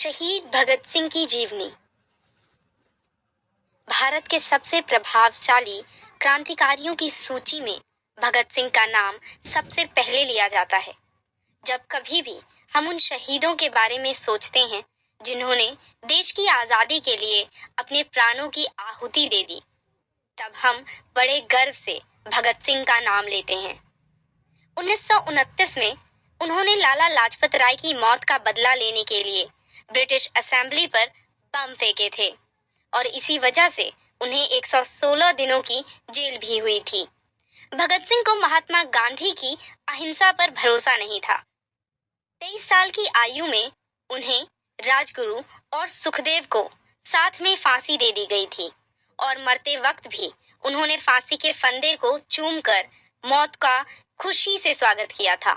शहीद भगत सिंह की जीवनी। भारत के सबसे प्रभावशाली क्रांतिकारियों की सूची में भगत सिंह का नाम सबसे पहले लिया जाता है। जब कभी भी हम उन शहीदों के बारे में सोचते हैं जिन्होंने देश की आजादी के लिए अपने प्राणों की आहुति दे दी, तब हम बड़े गर्व से भगत सिंह का नाम लेते हैं। 1929 में उन्होंने लाला लाजपत राय की मौत का बदला लेने के लिए ब्रिटिश असेंबली पर बम फेंके थे और इसी वजह से उन्हें 116 दिनों की जेल भी हुई थी। भगत सिंह को महात्मा गांधी की अहिंसा पर भरोसा नहीं था। 23 साल की आयु में उन्हें राजगुरु और सुखदेव को साथ में फांसी दे दी गई थी और मरते वक्त भी उन्होंने फांसी के फंदे को चूमकर मौत का खुशी से स्वागत किया था।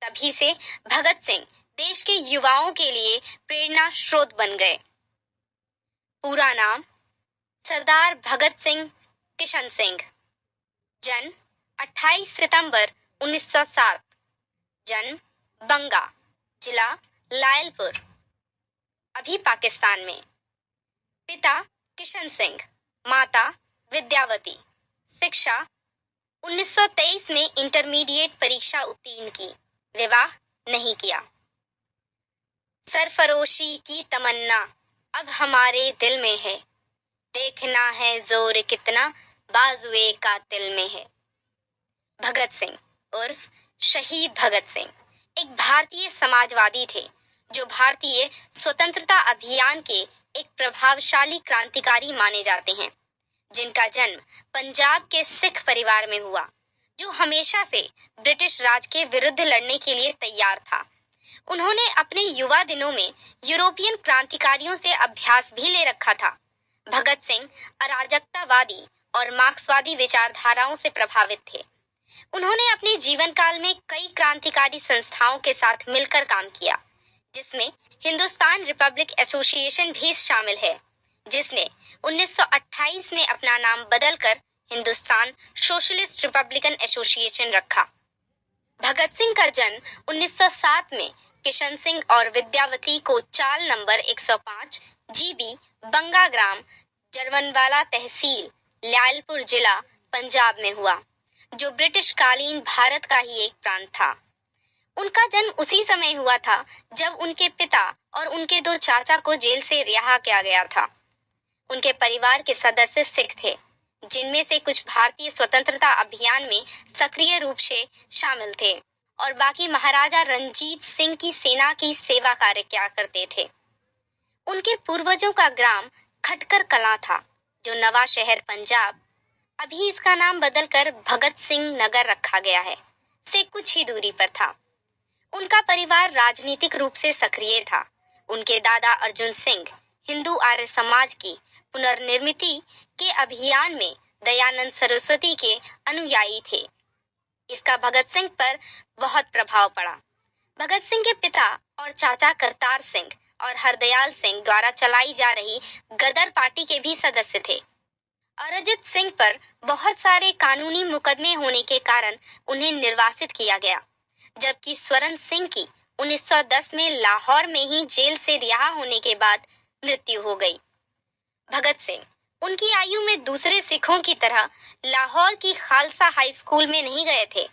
तभी से भगत सिंह देश के युवाओं के लिए प्रेरणा स्रोत बन गए। पूरा नाम सरदार भगत सिंह किशन सिंह। जन्म 28 सितंबर 1907। जन्म बंगा, जिला लायलपुर, अभी पाकिस्तान में। पिता किशन सिंह, माता विद्यावती। शिक्षा 1923 में इंटरमीडिएट परीक्षा उत्तीर्ण की, विवाह नहीं किया। सरफरोशी की तमन्ना अब हमारे दिल में है, देखना है जोर कितना बाजुए कातिल में है। भगत सिंह उर्फ शहीद भगत सिंह एक भारतीय समाजवादी थे जो भारतीय स्वतंत्रता अभियान के एक प्रभावशाली क्रांतिकारी माने जाते हैं, जिनका जन्म पंजाब के सिख परिवार में हुआ, जो हमेशा से ब्रिटिश राज के विरुद्ध लड़ने के लिए तैयार था। उन्होंने अपने युवा दिनों में यूरोपियन क्रांतिकारियों से अभ्यास भी ले रखा था। भगत सिंह अराजकतावादी और मार्क्सवादी विचारधाराओं से प्रभावित थे। उन्होंने अपने जीवन काल में कई क्रांतिकारी संस्थाओं के साथ मिलकर काम किया, जिसमें हिंदुस्तान रिपब्लिक एसोसिएशन भी शामिल है, जिसने 1928 में अपना नाम बदलकर हिंदुस्तान सोशलिस्ट रिपब्लिकन एसोसिएशन रखा। भगत सिंह का जन्म 1907 में किशन सिंह और विद्यावती को चाल नंबर 105 जीबी बंगा ग्राम जरवनवाला तहसील लायलपुर जिला पंजाब में हुआ, जो ब्रिटिश कालीन भारत का ही एक प्रांत था। उनका जन्म उसी समय हुआ था जब उनके पिता और उनके दो चाचा को जेल से रिहा किया गया था। उनके परिवार के सदस्य सिख थे, जिनमें से कुछ भारतीय स्वतंत्रता अभियान में सक्रिय रूप से शामिल थे और बाकी महाराजा रंजीत सिंह की सेना की सेवा कार्य किया करते थे। उनके पूर्वजों का ग्राम खटकर कलां था, जो नवा शहर पंजाब, अभी इसका नाम बदलकर भगत सिंह नगर रखा गया है, से कुछ ही दूरी पर था। उनका परिवार राजनीतिक रूप से सक्रिय था। उनके दादा अर्जुन सिंह हिंदू आर्य समाज की पुनर्निर्मिति के अभियान में दयानंद सरस्वती के अनुयायी थे। इसका भगत सिंह पर बहुत प्रभाव पड़ा। भगत सिंह के पिता और चाचा करतार सिंह और हरदयाल सिंह द्वारा चलाई जा रही गदर पार्टी के भी सदस्य थे। अरिजीत सिंह पर बहुत सारे कानूनी मुकदमे होने के कारण उन्हें निर्वासित किया गया, जबकि स्वरण सिंह की 1910 में लाहौर में ही जेल से रिहा होने के बाद मृत्यु हो गई। भगत सिंह उनकी आयु में दूसरे सिखों की तरह लाहौर की खालसा हाई स्कूल में नहीं गए थे,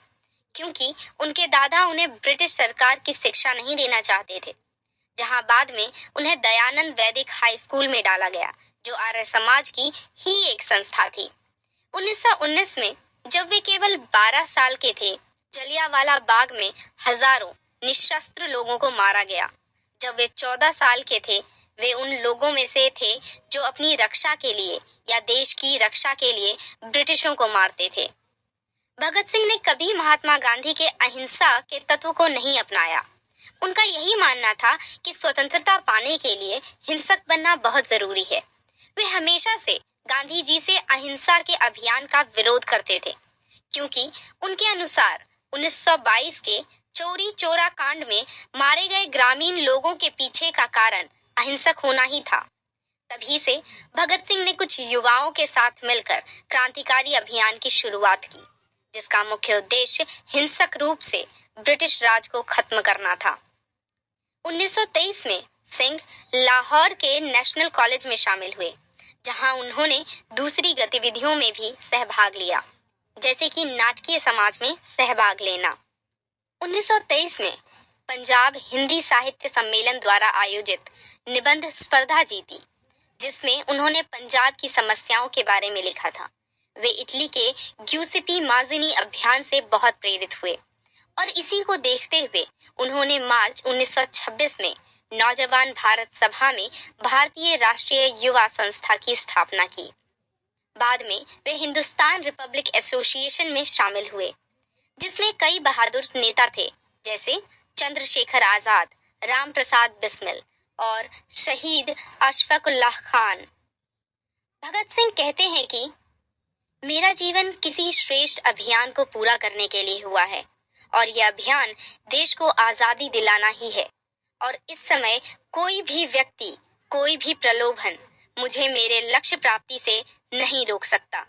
क्योंकि उनके दादा उन्हें ब्रिटिश सरकार की शिक्षा नहीं देना चाहते थे, जहां बाद में उन्हें दयानंद वैदिक हाई स्कूल में डाला गया, जो आर्य समाज की ही एक संस्था थी। 1919 में जब वे केवल 12 साल के थे, जलियांवाला बाग में हजारों निशस्त्र लोगों को मारा गया। जब वे 14 साल के थे, वे उन लोगों में से थे जो अपनी रक्षा के लिए या देश की रक्षा के लिए ब्रिटिशों को मारते थे। भगत सिंह ने कभी महात्मा गांधी के अहिंसा के तत्व को नहीं अपनाया। उनका यही मानना था कि स्वतंत्रता पाने के लिए हिंसक बनना बहुत जरूरी है। वे हमेशा से गांधी जी से अहिंसा के अभियान का विरोध करते थे, क्योंकि उनके अनुसार 1922 के चौरी चौरा कांड में मारे गए ग्रामीण लोगों के पीछे का कारण अहिंसक होना ही था। तभी से भगत सिंह ने कुछ युवाओं के साथ मिलकर क्रांतिकारी अभियान की शुरुआत की, जिसका मुख्य उद्देश्य हिंसक रूप से ब्रिटिश राज को खत्म करना था। 1923 में सिंह लाहौर के नेशनल कॉलेज में शामिल हुए, जहां उन्होंने दूसरी गतिविधियों में भी सहभाग लिया, जैसे कि नाटकीय समाज में सहभाग लेना। 1923 में पंजाब हिंदी साहित्य सम्मेलन द्वारा आयोजित निबंध स्पर्धा जीती, जिसमें उन्होंने पंजाब की समस्याओं के बारे में लिखा था। वे इटली के ग्यूसिपी माजिनी अभियान से बहुत प्रेरित हुए और इसी को देखते हुए उन्होंने मार्च 1926 में नौजवान भारत सभा में भारतीय राष्ट्रीय युवा संस्था की स्थापना की। बाद में वे हिंदुस्तान रिपब्लिक एसोसिएशन में शामिल हुए, जिसमें कई बहादुर नेता थे, जैसे चंद्रशेखर आजाद, राम प्रसाद बिस्मिल और शहीद अशफाक उल्लाह खान। भगत सिंह कहते हैं कि मेरा जीवन किसी श्रेष्ठ अभियान को पूरा करने के लिए हुआ है और यह अभियान देश को आजादी दिलाना ही है, और इस समय कोई भी व्यक्ति, कोई भी प्रलोभन मुझे मेरे लक्ष्य प्राप्ति से नहीं रोक सकता।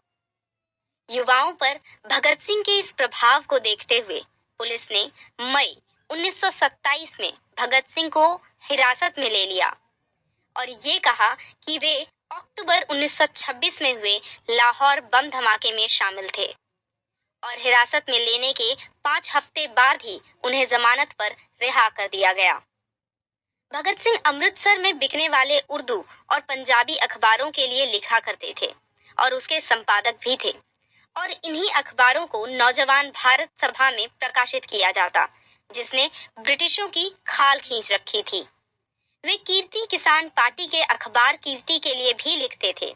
युवाओं पर भगत सिंह के इस प्रभाव को देखते हुए पुलिस ने मई 1927 में भगत सिंह को हिरासत में ले लिया और ये कहा कि वे अक्टूबर 1926 में हुए लाहौर बम धमाके में शामिल थे, और हिरासत में लेने के 5 हफ्ते बाद ही उन्हें जमानत पर रिहा कर दिया गया। भगत सिंह अमृतसर में बिकने वाले उर्दू और पंजाबी अखबारों के लिए लिखा करते थे और उसके संपादक भी थे, और इन्हीं अखबारों को नौजवान भारत सभा में प्रकाशित किया जाता, जिसने ब्रिटिशों की खाल खींच रखी थी। वे कीर्ति किसान पार्टी के अखबार कीर्ति के लिए भी लिखते थे।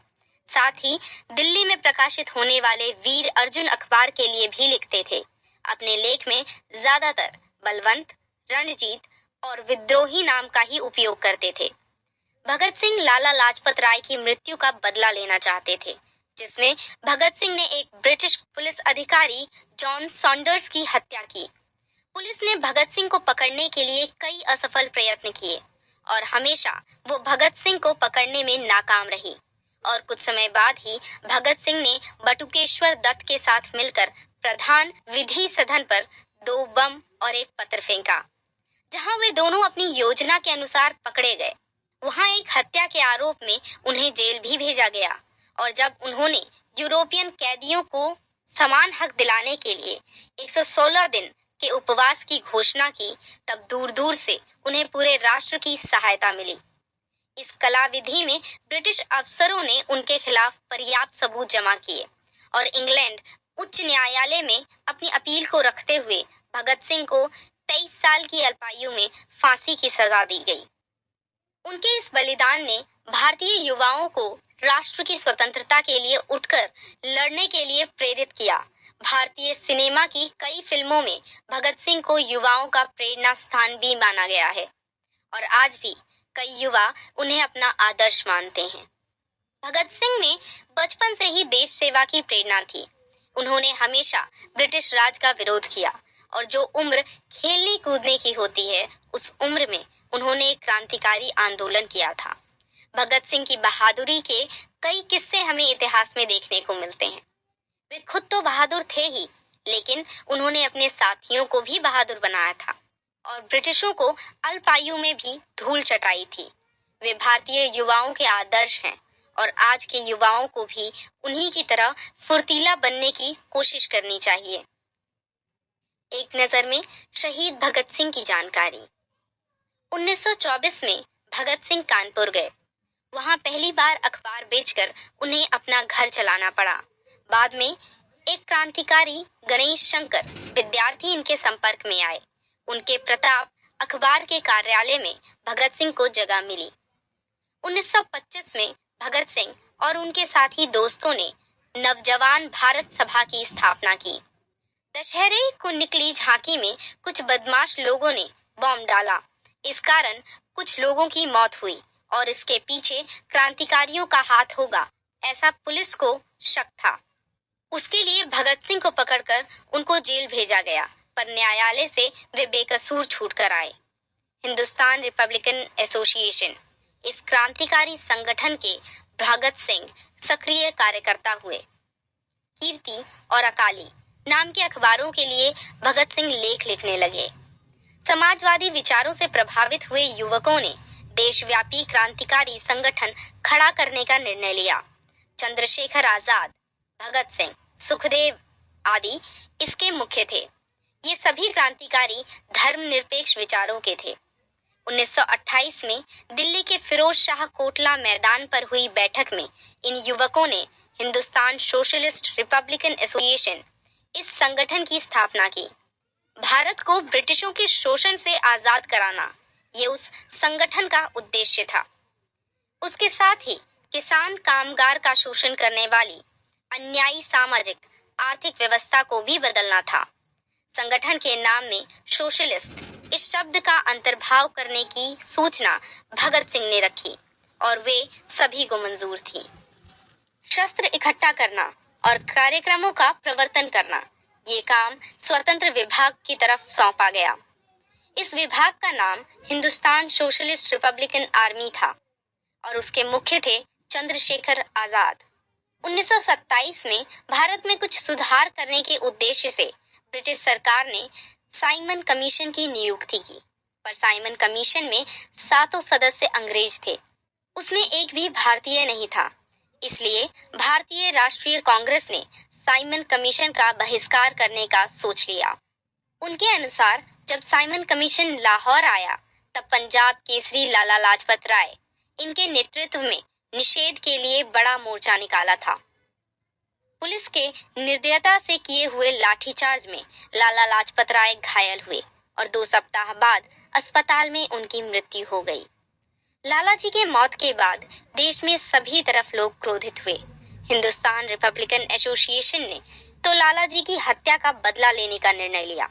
साथ ही दिल्ली में प्रकाशित होने वाले वीर अर्जुन अखबार के लिए भी लिखते थे। अपने लेख में ज्यादातर बलवंत, रणजीत और विद्रोही नाम का ही उपयोग करते थे। भगत सिंह लाला लाजपत राय की मृत्यु का बदला लेना चाहते थे, जिसमें भगत सिंह ने एक ब्रिटिश पुलिस अधिकारी जॉन सॉन्डर्स की हत्या की। पुलिस ने भगत सिंह को पकड़ने के लिए कई असफल प्रयत्न किए और हमेशा वो भगत सिंह को पकड़ने में नाकाम रही, और कुछ समय बाद ही भगत सिंह ने बटुकेश्वर दत्त के साथ मिलकर प्रधान विधि सदन पर 2 बम और एक पत्थर फेंका। जहां वे दोनों अपनी योजना के अनुसार पकड़े गए, वहां एक हत्या के आरोप में उन्हें जेल भी भेजा गया, और जब उन्होंने यूरोपियन कैदियों को समान हक दिलाने के लिए 116 दिन के उपवास की घोषणा की, तब दूर दूर से उन्हें पूरे राष्ट्र की सहायता मिली। इस कला विधि में ब्रिटिश अफसरों ने उनके खिलाफ पर्याप्त सबूत जमा किए और इंग्लैंड उच्च न्यायालय में अपनी अपील को रखते हुए भगत सिंह को 23 साल की अल्पायु में फांसी की सजा दी गई। उनके इस बलिदान ने भारतीय युवाओं को राष्ट्र की स्वतंत्रता के लिए उठकर लड़ने के लिए प्रेरित किया। भारतीय सिनेमा की कई फिल्मों में भगत सिंह को युवाओं का प्रेरणा स्थान भी माना गया है, और आज भी कई युवा उन्हें अपना आदर्श मानते हैं। भगत सिंह में बचपन से ही देश सेवा की प्रेरणा थी। उन्होंने हमेशा ब्रिटिश राज का विरोध किया, और जो उम्र खेलने कूदने की होती है, उस उम्र में उन्होंने एक क्रांतिकारी आंदोलन किया था। भगत सिंह की बहादुरी के कई किस्से हमें इतिहास में देखने को मिलते हैं। वे खुद तो बहादुर थे ही, लेकिन उन्होंने अपने साथियों को भी बहादुर बनाया था और ब्रिटिशों को अल्पायु में भी धूल चटाई थी। वे भारतीय युवाओं के आदर्श हैं, और आज के युवाओं को भी उन्हीं की तरह फुर्तीला बनने की कोशिश करनी चाहिए। एक नजर में शहीद भगत सिंह की जानकारी। 1924 में भगत सिंह कानपुर गए। वहां पहली बार अखबार बेचकर उन्हें अपना घर चलाना पड़ा। बाद में एक क्रांतिकारी गणेश शंकर विद्यार्थी इनके संपर्क में आए। उनके प्रताप अखबार के कार्यालय में भगत सिंह को जगह मिली। 1925 में भगत सिंह और उनके साथी दोस्तों ने नवजवान भारत सभा की स्थापना की। दशहरे को निकली झांकी में कुछ बदमाश लोगों ने बम डाला। इस कारण कुछ लोगों की मौत हुई, और इसके पीछे क्रांतिकारियों का हाथ होगा, ऐसा पुलिस को शक था। उसके लिए भगत सिंह को पकड़कर उनको जेल भेजा गया, पर न्यायालय से वे बेकसूर छूटकर आए। हिंदुस्तान रिपब्लिकन एसोसिएशन, इस क्रांतिकारी संगठन के भगत सिंह सक्रिय कार्यकर्ता हुए। कीर्ति और अकाली नाम के अखबारों के लिए भगत सिंह लेख लिखने लगे। समाजवादी विचारों से प्रभावित हुए युवकों ने देशव्यापी क्रांतिकारी संगठन खड़ा करने का निर्णय लिया। चंद्रशेखर आजाद, भगत सिंह, सुखदेव आदि इसके मुख्य थे। ये सभी क्रांतिकारी धर्मनिरपेक्ष विचारों के थे। 1928 में दिल्ली के फिरोज शाह कोटला मैदान पर हुई बैठक में इन युवकों ने हिंदुस्तान सोशलिस्ट रिपब्लिकन एसोसिएशन, इस संगठन की स्थापना की। भारत को ब्रिटिशों के शोषण से आजाद कराना, ये उस संगठन का उद्देश्य था। उसके साथ ही किसान कामगार का शोषण करने वाली अन्यायी सामाजिक आर्थिक व्यवस्था को भी बदलना था। संगठन के नाम में सोशलिस्ट इस शब्द का अंतर्भाव करने की सूचना भगत सिंह ने रखी और वे सभी को मंजूर थी। शस्त्र इकट्ठा करना और कार्यक्रमों का प्रवर्तन करना, ये काम स्वतंत्र विभाग की तरफ सौंपा गया। इस विभाग का नाम हिंदुस्तान सोशलिस्ट रिपब्लिकन आर्मी था और उसके मुख्य थे चंद्रशेखर आजाद। 1927 में भारत में कुछ सुधार करने के उद्देश्य से ब्रिटिश सरकार ने साइमन कमीशन की नियुक्ति की, पर साइमन कमीशन में 7 सदस्य अंग्रेज थे। उसमें एक भी भारतीय नहीं था। इसलिए भारतीय राष्ट्रीय कांग्रेस ने साइमन कमीशन का बहिष्कार करने का सोच लिया। उनके अनुसार जब साइमन कमीशन लाहौर आया, तब पंजाब केसरी लाला लाजपत राय, इनके नेतृत्व में निषेध के लिए बड़ा मोर्चा निकाला था। पुलिस के निर्दयता से किए हुए लाठीचार्ज में लाला लाजपत राय घायल हुए और 2 सप्ताह बाद अस्पताल में उनकी मृत्यु हो गई। लाला जी के मौत के बाद देश में सभी तरफ लोग क्रोधित हुए। हिंदुस्तान रिपब्लिकन एसोसिएशन ने तो लाला जी की हत्या का बदला लेने का निर्णय लिया।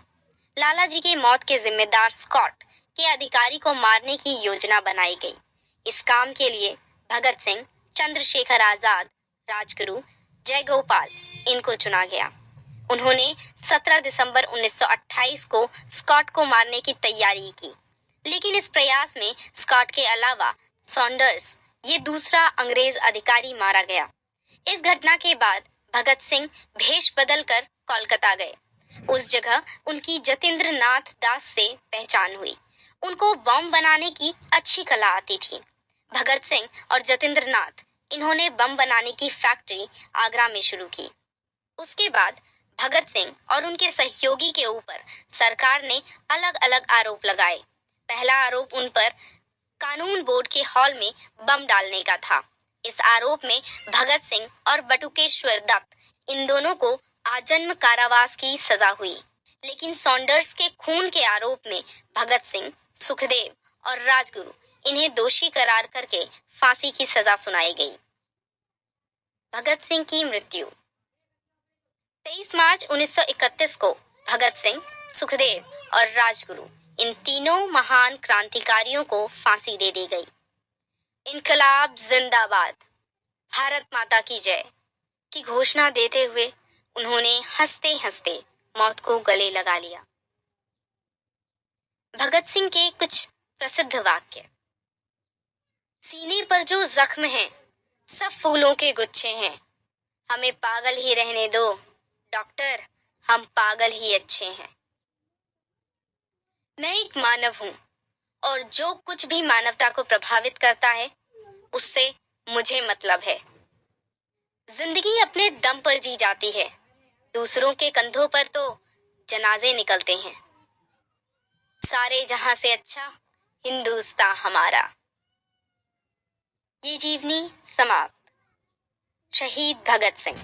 लाला जी के मौत के जिम्मेदार स्कॉट के अधिकारी को मारने की योजना बनाई गई। इस काम के लिए भगत सिंह, चंद्रशेखर आजाद, राजगुरु, जयगोपाल, इनको चुना गया। उन्होंने 17 दिसंबर 1928 को स्कॉट को मारने की तैयारी की, लेकिन इस प्रयास में स्कॉट के अलावा सॉन्डर्स, ये दूसरा अंग्रेज अधिकारी, मारा गया। इस घटना के बाद भगत सिंह भेष बदलकर कोलकाता गए। उस जगह उनकी जतेंद्र नाथ दास से पहचान हुई। उनको बम बनाने की अच्छी कला आती थी। भगत सिंह और जतेंद्र नाथ, इन्होंने बम बनाने की फैक्ट्री आगरा में शुरू की। उसके बाद भगत सिंह और उनके सहयोगी के ऊपर सरकार ने अलग अलग आरोप लगाए। पहला आरोप उन पर कानून बोर्ड के हॉल में बम डालने का था। इस आरोप में भगत सिंह और बटुकेश्वर दत्त, इन दोनों को आजन्म कारावास की सजा हुई, लेकिन सॉन्डर्स के खून के आरोप में भगत सिंह, सुखदेव और राजगुरु, इन्हें दोषी करार करके फांसी की सजा सुनाई गई। भगत सिंह की मृत्यु 23 मार्च 1931 को भगत सिंह, सुखदेव और राजगुरु, इन तीनों महान क्रांतिकारियों को फांसी दे दी गई। इनकलाब जिंदाबाद, भारत माता की जय की घोषणा देते हुए उन्होंने हंसते हंसते मौत को गले लगा लिया। भगत सिंह के कुछ प्रसिद्ध वाक्य। सीने पर जो जख्म है सब फूलों के गुच्छे हैं, हमें पागल ही रहने दो डॉक्टर, हम पागल ही अच्छे हैं। मैं एक मानव हूं और जो कुछ भी मानवता को प्रभावित करता है उससे मुझे मतलब है। जिंदगी अपने दम पर जी जाती है, दूसरों के कंधों पर तो जनाजे निकलते हैं। सारे जहां से अच्छा हिंदुस्तान हमारा। ये जीवनी समाप्त। शहीद भगत सिंह।